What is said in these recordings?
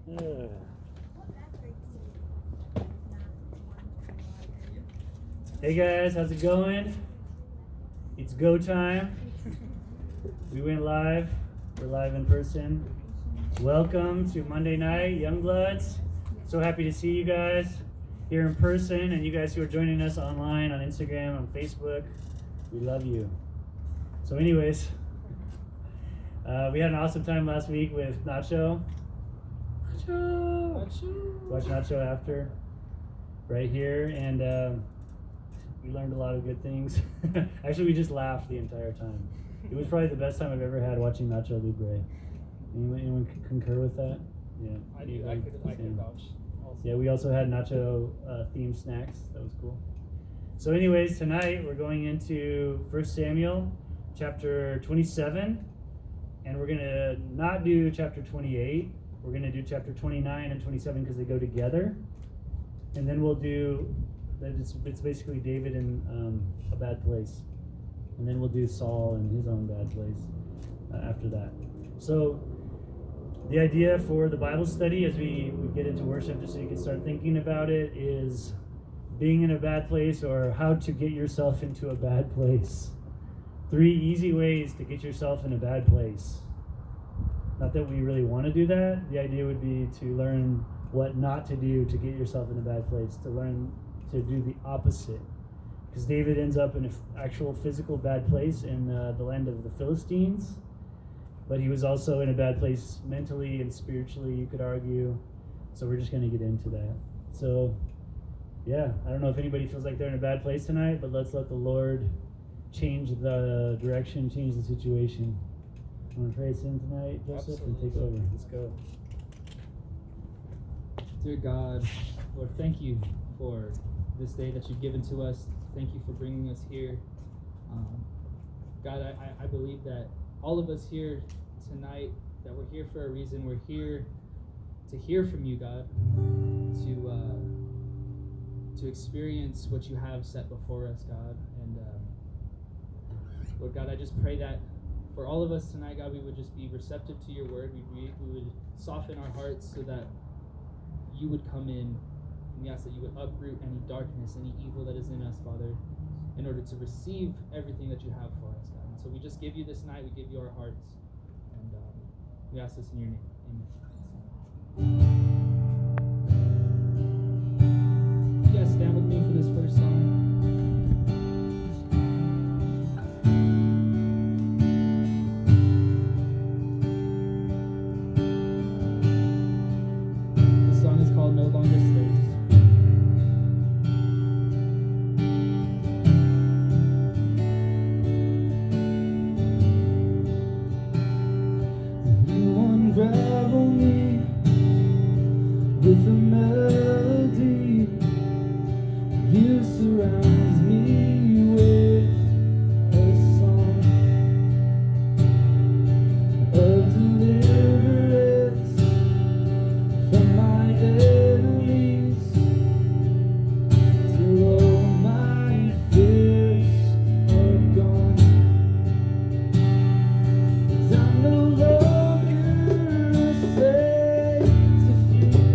Uh. Hey guys, how's it going? It's go time. We went live. We're live in person. Welcome to Monday night, Youngbloods. So happy to see you guys here in person, and you guys who are joining us online on Instagram, on Facebook. We love you. So anyways, we had an awesome time last week with Nacho. Watch Nacho after, right here, and we learned a lot of good things. Actually, we just laughed the entire time. It was probably the best time I've ever had watching Nacho Libre. Anyone concur with that? Yeah, I do. I could vouch. Yeah, we also had Nacho themed snacks. That was cool. So anyways, tonight we're going into 1 Samuel chapter 27, and we're going to not do chapter 28. We're going to do chapter 29 and 27 because they go together. And then we'll do, it's basically David in a bad place. And then we'll do Saul in his own bad place after that. So the idea for the Bible study as we get into worship, just so you can start thinking about it, is being in a bad place or how to get yourself into a bad place. 3 easy ways to get yourself in a bad place. Not that we really want to do that. The idea would be to learn what not to do to get yourself in a bad place, to learn to do the opposite. Because David ends up in an actual physical bad place in the land of the Philistines, but he was also in a bad place mentally and spiritually, you could argue. So we're just going to get into that. So, yeah, I don't know if anybody feels like they're in a bad place tonight, but let's let the Lord change the direction, change the situation. You want to pray us in tonight, Joseph, and take over? Let's go. Dear God, Lord, thank you for this day that you've given to us. Thank you for bringing us here. God, I believe that all of us here tonight, that we're here for a reason. We're here to hear from you, God, to experience what you have set before us, God. And Lord God, I just pray that for all of us tonight, God, we would just be receptive to your word. We would soften our hearts so that you would come in. And we ask that you would uproot any darkness, any evil that is in us, Father, in order to receive everything that you have for us, God. And so we just give you this night. We give you our hearts. And we ask this in your name. Amen. You guys stand with me for this first song. No longer slaves. You unravel me with a melody. You surround me with a song of deliverance from my enemies. Till all my fears are gone. 'Cause I'm no longer a slave to fear.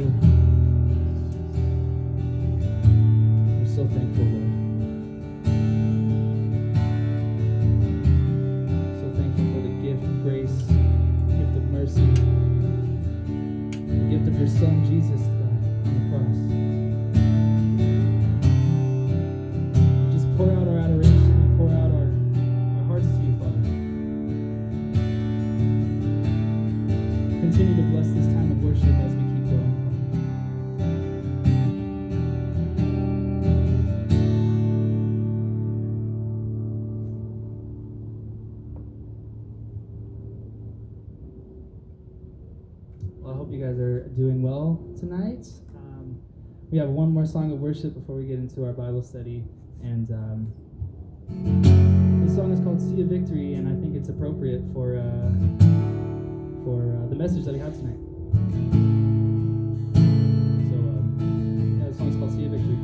you. We're so thankful, Lord. So thankful for the gift of grace, the gift of mercy, the gift of your Son, Jesus, God, on the cross. We just pour out our adoration and pour out our hearts to you, Father. Continue to bless this time of worship as we keep going. Well, I hope you guys are doing well tonight. We have one more song of worship before we get into our Bible study, and this song is called "Sea of Victory," and I think it's appropriate for the message that we have tonight. So, yeah, the song is called "Sea of Victory."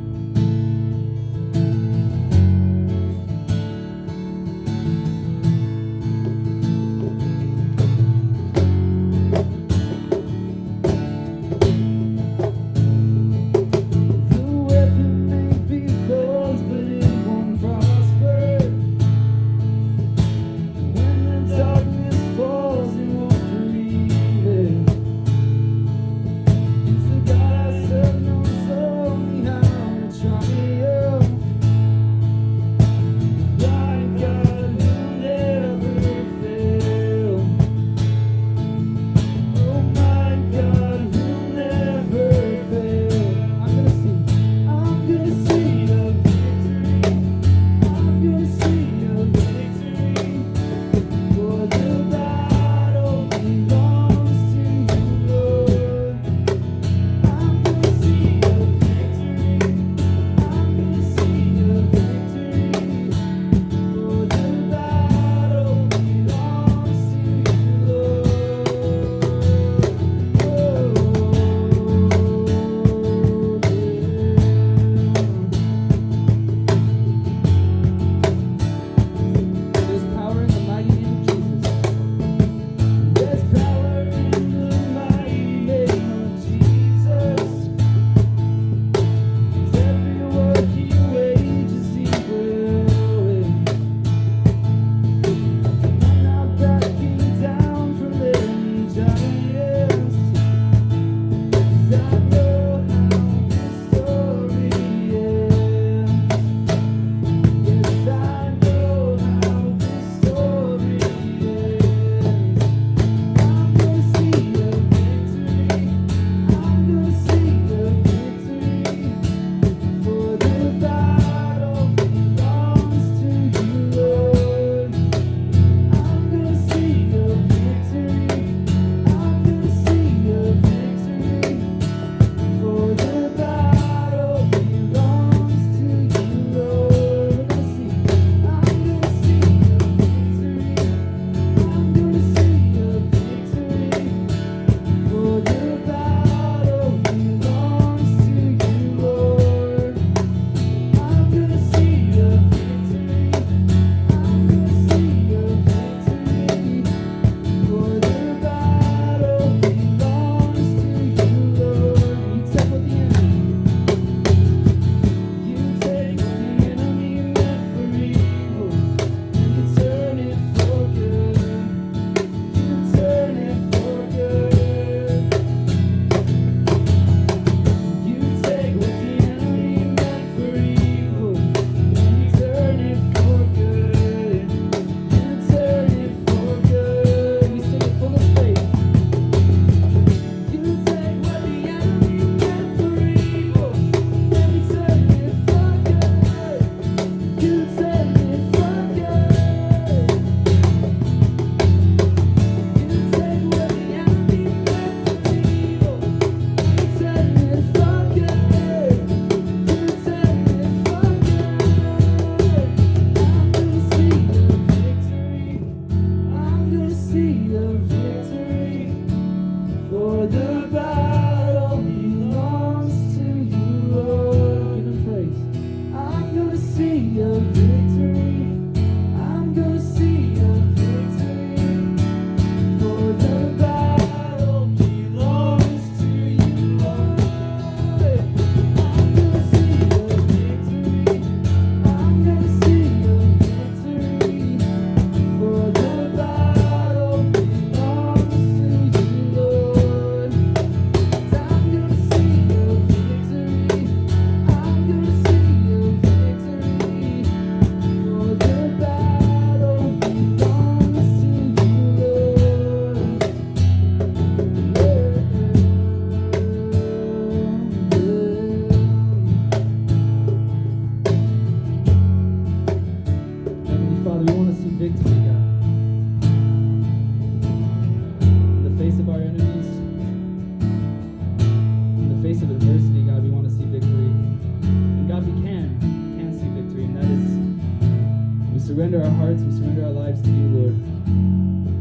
surrender our hearts, we surrender our lives to you, Lord.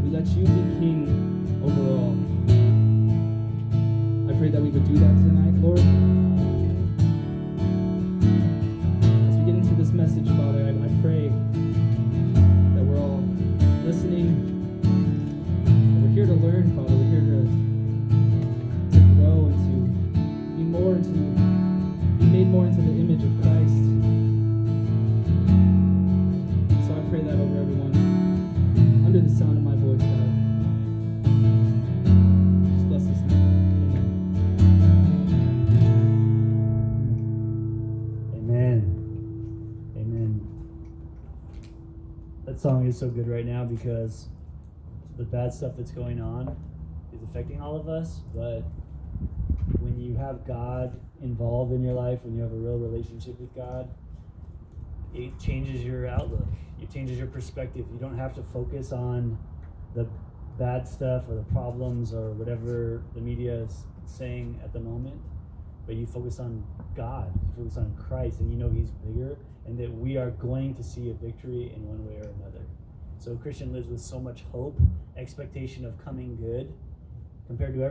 We let you be king over all. I pray that we would do that tonight, Lord. As we get into this message, Father, I pray that we're all listening, that we're here to learn, Father. We're here to grow and to be more, to be made more into the image of Christ. So I pray that over everyone under the sound of my voice, God. Just bless this night. Amen. Amen. That song is so good right now because the bad stuff that's going on is affecting all of us, but when you have God involved in your life, when you have a real relationship with God, it changes your outlook. It changes your perspective. You don't have to focus on the bad stuff or the problems or whatever the media is saying at the moment, but you focus on God. You focus on Christ, and you know He's bigger, and that we are going to see a victory in one way or another. So a Christian lives with so much hope, expectation of coming good, compared to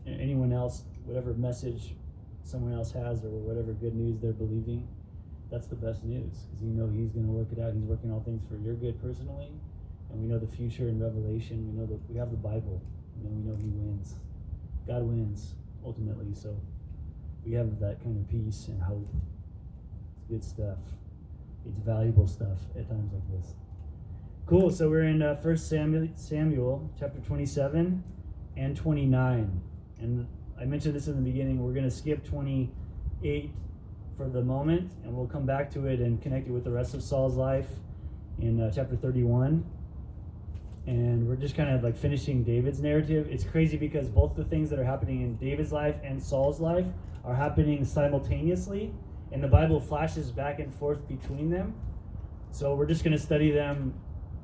anyone else, whatever message someone else has or whatever good news they're believing. That's the best news, because you know He's going to work it out. He's working all things for your good personally, and we know the future in Revelation. We know that we have the Bible, and we know He wins. God wins ultimately, so we have that kind of peace and hope. It's good stuff. It's valuable stuff at times like this. Cool. So we're in 1 Samuel chapter 27 and 29, and I mentioned this in the beginning. We're going to skip 28 for the moment, and we'll come back to it and connect it with the rest of Saul's life in chapter 31. And we're just kind of like finishing David's narrative. It's crazy because both the things that are happening in David's life and Saul's life are happening simultaneously, and the Bible flashes back and forth between them. So we're just going to study them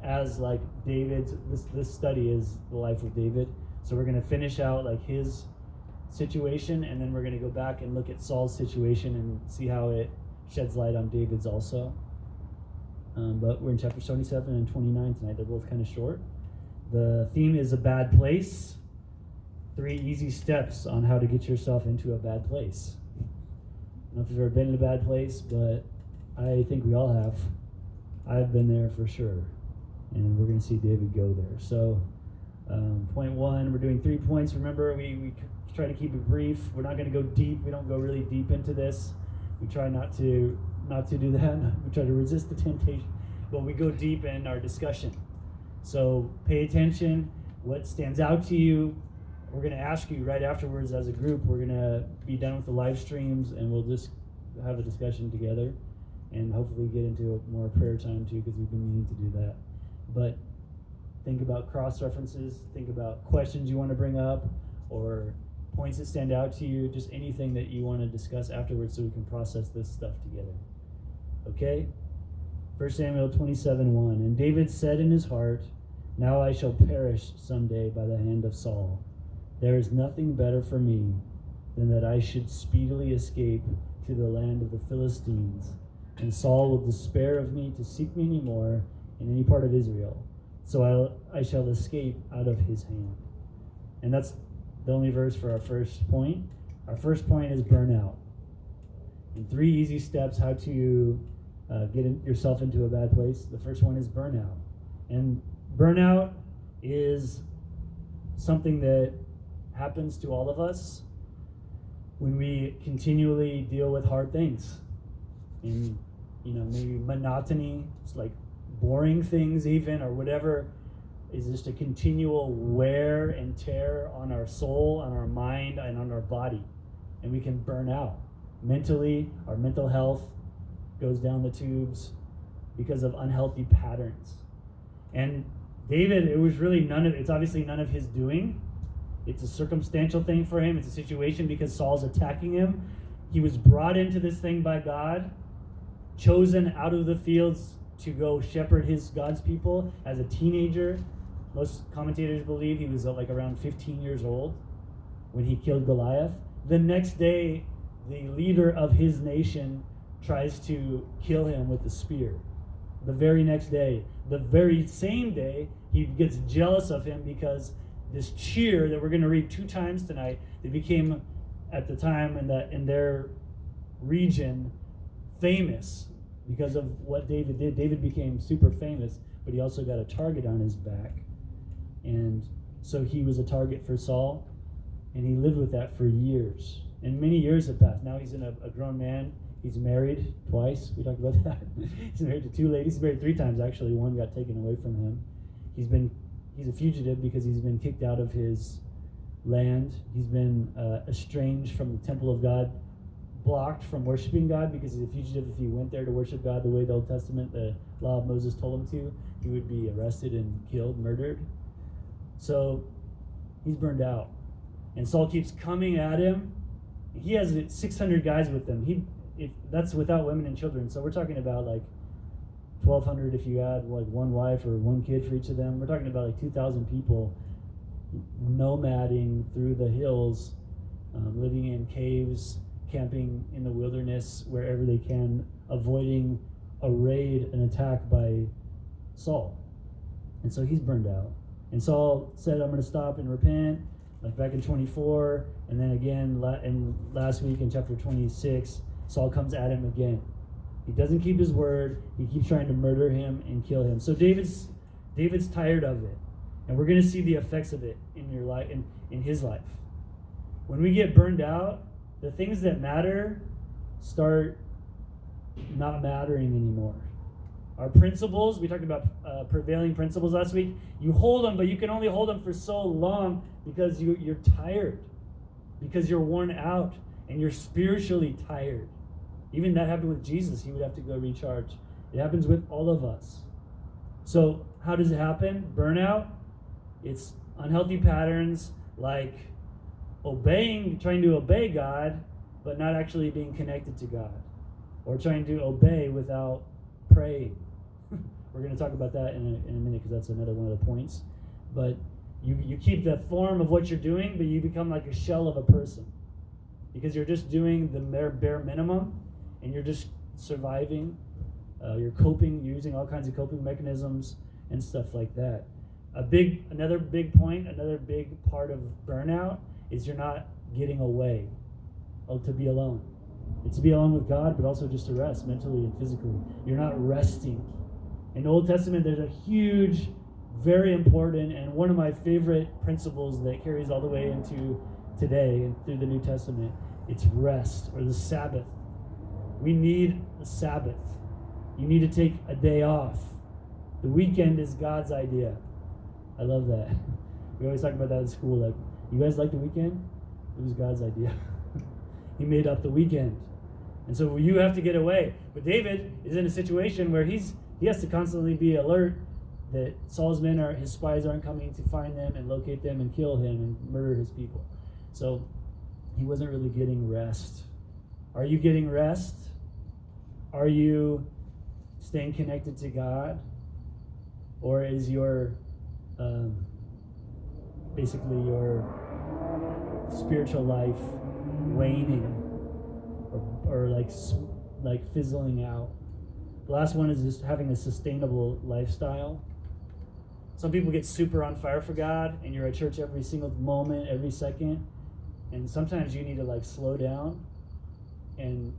as like David's. This study is the life of David. So we're going to finish out like his situation, and then we're going to go back and look at Saul's situation and see how it sheds light on David's also. But we're in chapter 27 and 29 tonight. They're both kind of short. The theme is a bad place. 3 easy steps on how to get yourself into a bad place. I don't know if you've ever been in a bad place, but I think we all have. I've been there for sure. And we're going to see David go there. So point 1, we're doing 3 points. Remember, we try to keep it brief. We're not going to go deep. We don't go really deep into this. We try not to do that. We try to resist the temptation, but we go deep in our discussion. So pay attention. What stands out to you? We're going to ask you right afterwards as a group. We're going to be done with the live streams, and we'll just have a discussion together and hopefully get into more prayer time too, because we've been meaning to do that. But think about cross-references. Think about questions you want to bring up or points that stand out to you, just anything that you want to discuss afterwards so we can process this stuff together. Okay? 1 Samuel 27:1. And David said in his heart, "Now I shall perish someday by the hand of Saul. There is nothing better for me than that I should speedily escape to the land of the Philistines, and Saul will despair of me to seek me any more in any part of Israel. So I shall escape out of his hand." And that's the only verse for our first point. Our first point is burnout. And 3 easy steps how to get yourself into a bad place. The first one is burnout. And burnout is something that happens to all of us when we continually deal with hard things. And, maybe monotony, it's like boring things even, or whatever, is just a continual wear and tear on our soul, on our mind, and on our body. And we can burn out. Mentally, our mental health goes down the tubes because of unhealthy patterns. And David, it's obviously none of his doing. It's a circumstantial thing for him. It's a situation because Saul's attacking him. He was brought into this thing by God, chosen out of the fields to go shepherd God's people as a teenager. Most commentators believe he was like around 15 years old when he killed Goliath. The next day, the leader of his nation tries to kill him with a spear, the very next day. The very same day, he gets jealous of him because this cheer that we're going to read 2 times tonight, they became, at the time in their region, famous because of what David did. David became super famous, but he also got a target on his back. And so he was a target for Saul, and he lived with that for years. And many years have passed. Now he's a grown man. He's married twice. We talked about that. He's married to 2 ladies. He's married 3 times, actually. One got taken away from him. He's a fugitive because he's been kicked out of his land. He's been estranged from the temple of God, blocked from worshiping God because he's a fugitive. If he went there to worship God the way the Old Testament, the law of Moses told him to, he would be arrested and killed, murdered. So he's burned out. And Saul keeps coming at him. He has 600 guys with him. That's without women and children. So we're talking about like 1,200 if you add like 1 wife or 1 kid for each of them. We're talking about like 2,000 people nomading through the hills, living in caves, camping in the wilderness wherever they can, avoiding a raid, an attack by Saul. And so he's burned out. And Saul said, I'm going to stop and repent, like back in 24. And then again, last week in chapter 26, Saul comes at him again. He doesn't keep his word. He keeps trying to murder him and kill him. So David's tired of it. And we're going to see the effects of it in your life, in his life. When we get burned out, the things that matter start not mattering anymore. Our principles, we talked about prevailing principles last week. You hold them, but you can only hold them for so long because you're tired, because you're worn out, and you're spiritually tired. Even that happened with Jesus. He would have to go recharge. It happens with all of us. So how does it happen? Burnout. It's unhealthy patterns like trying to obey God, but not actually being connected to God, or trying to obey without praying. We're going to talk about that in a minute because that's another one of the points. But you keep the form of what you're doing, but you become like a shell of a person because you're just doing the bare minimum, and you're just surviving. You're coping, you're using all kinds of coping mechanisms and stuff like that. Another big part of burnout is you're not getting away, to be alone. It's to be alone with God, but also just to rest mentally and physically. You're not resting. In the Old Testament, there's a huge, very important, and one of my favorite principles that carries all the way into today and through the New Testament. It's rest, or the Sabbath. We need a Sabbath. You need to take a day off. The weekend is God's idea. I love that. We always talk about that in school. Like, you guys like the weekend? It was God's idea. He made up the weekend. And so you have to get away. But David is in a situation where he has to constantly be alert that Saul's men, his spies aren't coming to find them and locate them and kill him and murder his people. So he wasn't really getting rest. Are you getting rest? Are you staying connected to God? Or is your basically your spiritual life waning or like fizzling out? The last one is just having a sustainable lifestyle. Some people get super on fire for God, and you're at church every single moment, every second. And sometimes you need to like slow down and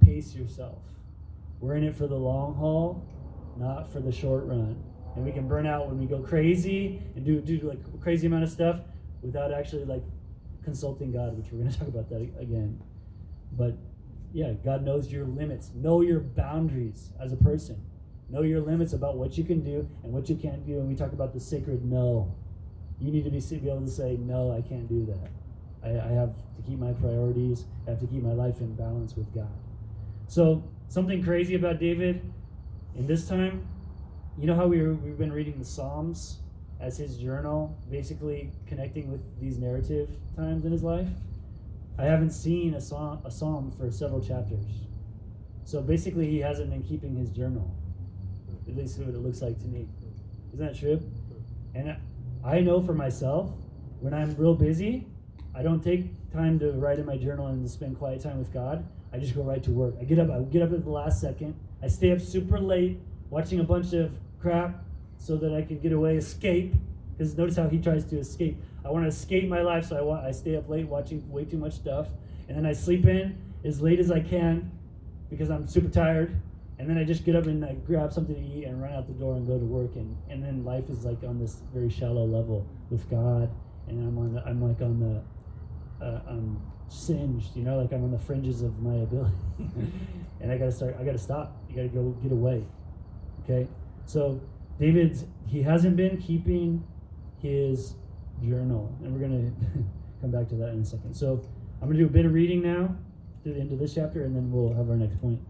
pace yourself. We're in it for the long haul, not for the short run. And we can burn out when we go crazy and do like a crazy amount of stuff without actually like consulting God, which we're going to talk about that again. But yeah, God knows your limits. Know your boundaries as a person. Know your limits about what you can do and what you can't do. And we talk about the sacred no. You need to be able to say, no, I can't do that. I have to keep my priorities. I have to keep my life in balance with God. So something crazy about David in this time, you know how we've been reading the Psalms as his journal, basically connecting with these narrative times in his life? I haven't seen a psalm for several chapters. So basically he hasn't been keeping his journal. At least what it looks like to me. Isn't that true? And I know for myself, when I'm real busy, I don't take time to write in my journal and to spend quiet time with God. I just go right to work. I get up at the last second. I stay up super late watching a bunch of crap so that I could get away, escape. Because notice how he tries to escape. I want to escape my life, so I stay up late watching way too much stuff. And then I sleep in as late as I can because I'm super tired. And then I just get up and I grab something to eat and run out the door and go to work. And then life is like on this very shallow level with God. And I'm singed, like I'm on the fringes of my ability. And I gotta stop. You gotta go get away. Okay? So he hasn't been keeping his journal. And we're gonna come back to that in a second. So I'm gonna do a bit of reading now through the end of this chapter, and then we'll have our next point.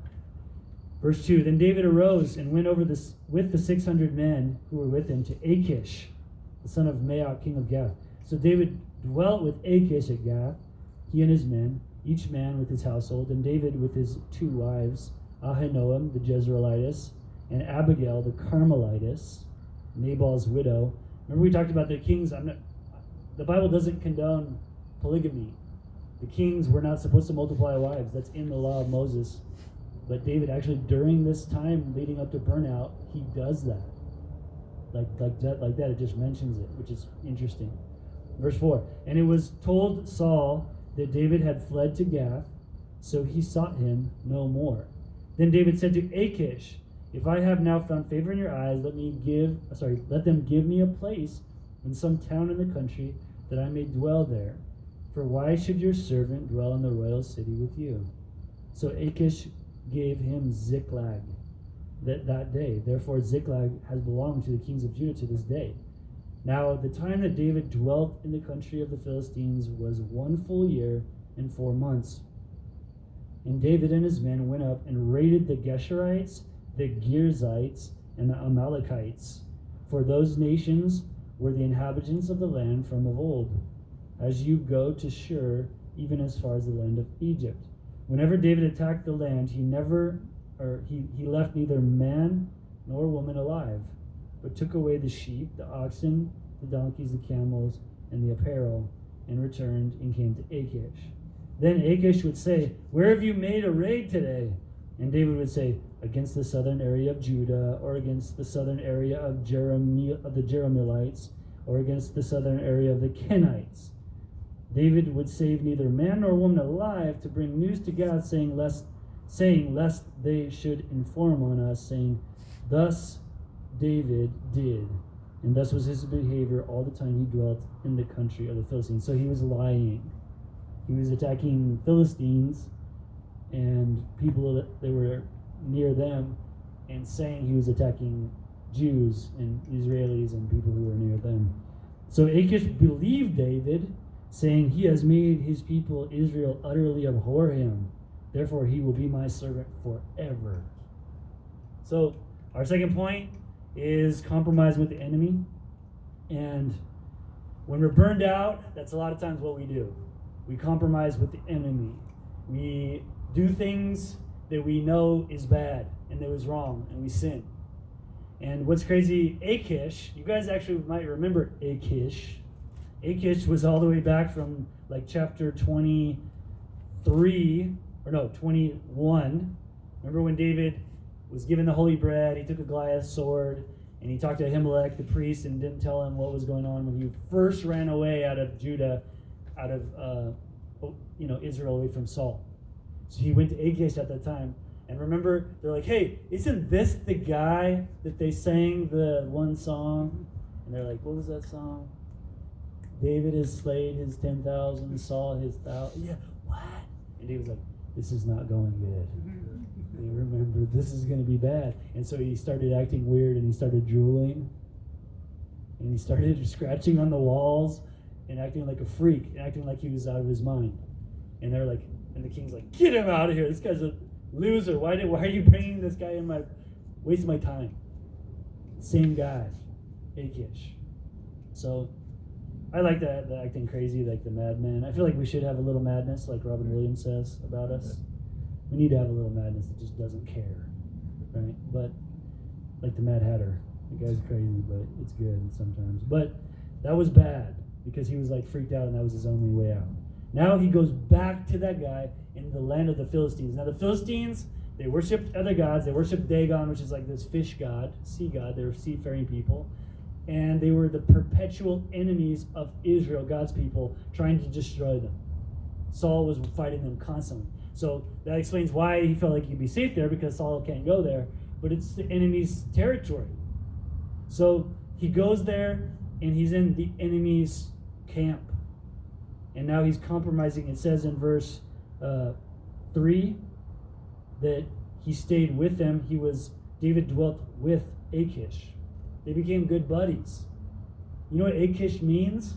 Verse 2, Then David arose and went over with the 600 men who were with him to Achish, the son of Maoch, king of Gath. So David dwelt with Achish at Gath, he and his men, each man with his household, and David with his 2 wives, Ahinoam the Jezreelitess, and Abigail the Carmelitess, Nabal's widow. Remember we talked about the kings. The Bible doesn't condone polygamy. The kings were not supposed to multiply wives. That's in the law of Moses. But David actually, during this time leading up to burnout, he does that. Like that, it just mentions it, which is interesting. Verse 4, And it was told Saul that David had fled to Gath, so he sought him no more. Then David said to Achish, If I have now found favor in your eyes, let them give me a place in some town in the country, that I may dwell there. For why should your servant dwell in the royal city with you? So Achish gave him Ziklag that day. Therefore Ziklag has belonged to the kings of Judah to this day. Now the time that David dwelt in the country of the Philistines was 1 full year and 4 months. And David and his men went up and raided the Geshurites, the Girzites, and the Amalekites, for those nations were the inhabitants of the land from of old, as you go to Shur, even as far as the land of Egypt. Whenever David attacked the land, he left neither man nor woman alive, but took away the sheep, the oxen, the donkeys, the camels, and the apparel, and returned and came to Achish. Then Achish would say, Where have you made a raid today? And David would say, Against the southern area of Judah, or against the southern area of the Jerahmeelites, or against the southern area of the Kenites. David would save neither man nor woman alive to bring news to God, saying lest they should inform on us, saying, Thus David did. And thus was his behavior all the time he dwelt in the country of the Philistines. So he was lying. He was attacking Philistines and people that were near them, and saying he was attacking Jews and Israelis and people who were near them. So Achish believed David, saying, He has made his people Israel utterly abhor him. Therefore he will be my servant forever. So our second point is compromise with the enemy. And when we're burned out, that's a lot of times what we do. We compromise with the enemy. We do things that we know is bad and that was wrong, and we sin. And what's crazy, Achish, you guys actually might remember Achish. Achish was all the way back from like chapter 21. Remember when David was given the holy bread, he took a Goliath sword, and he talked to Ahimelech, the priest, and didn't tell him what was going on when he first ran away out of Judah, out of Israel, away from Saul. So he went to Achish at that time. And remember, they're like, hey, isn't this the guy that they sang the one song? And they're like, what was that song? David has slayed his 10,000, Saul his 1,000. Yeah, what? And David's like, this is not going good. They remember, this is going to be bad. And so he started acting weird, and he started drooling. And he started scratching on the walls and acting like a freak, and acting like he was out of his mind. And they're like, and the king's like, get him out of here. This guy's a loser. Why are you bringing this guy in wasting my time? Same guy, Achish. So I like that, the acting crazy, like the madman. I feel like we should have a little madness, like Robin Williams says about us. We need to have a little madness that just doesn't care, right? But like the Mad Hatter, the guy's crazy, but it's good sometimes. But that was bad because he was like freaked out, and that was his only way out. Now he goes back to that guy in the land of the Philistines. Now the Philistines, They worshipped other gods. They worshipped Dagon, which is like this fish god, sea god. They were seafaring people. And they were the perpetual enemies of Israel, God's people, trying to destroy them. Saul was fighting them constantly. So that explains why he felt like he'd be safe there, because Saul can't go there. But it's the enemy's territory. So he goes there, and he's in the enemy's camp. And now he's compromising. It says in verse 3 that he stayed with them. David dwelt with Achish. They became good buddies. You know what Achish means?